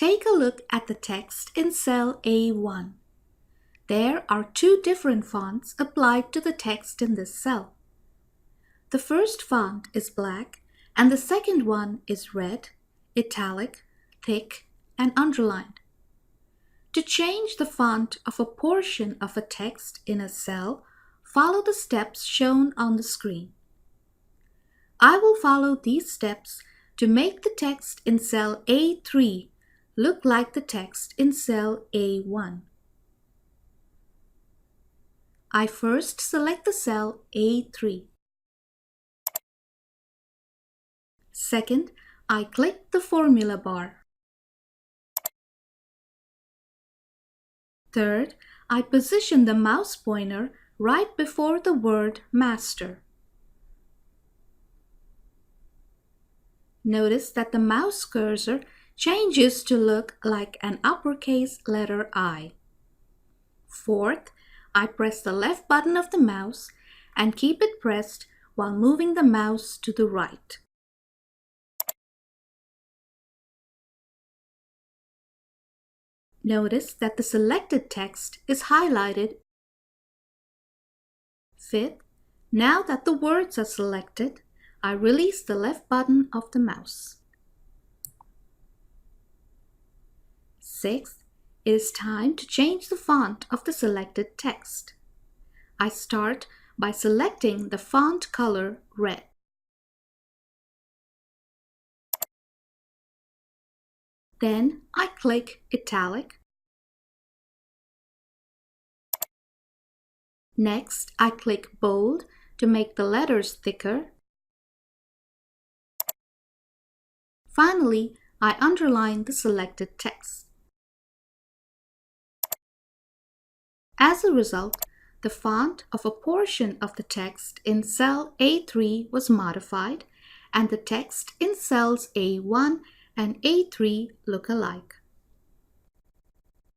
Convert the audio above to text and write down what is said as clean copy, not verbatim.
Take a look at the text in cell A1. There are two different fonts applied to the text in this cell. The first font is black and the second one is red, italic, thick, and underlined. To change the font of a portion of a text in a cell, follow the steps shown on the screen. I will follow these steps to make the text in cell A3 look like the text in cell A1. I first select the cell A3. Second, I click the formula bar. Third, I position the mouse pointer right before the word master. Notice that the mouse cursor changes to look like an uppercase letter I. Fourth, I press the left button of the mouse and keep it pressed while moving the mouse to the right. Notice that the selected text is highlighted. Fifth, now that the words are selected, I release the left button of the mouse. Sixth, it is time to change the font of the selected text. I start by selecting the font color red. Then I click italic. Next, I click bold to make the letters thicker. Finally, I underline the selected text. As a result, the font of a portion of the text in cell A3 was modified, and the text in cells A1 and A3 look alike.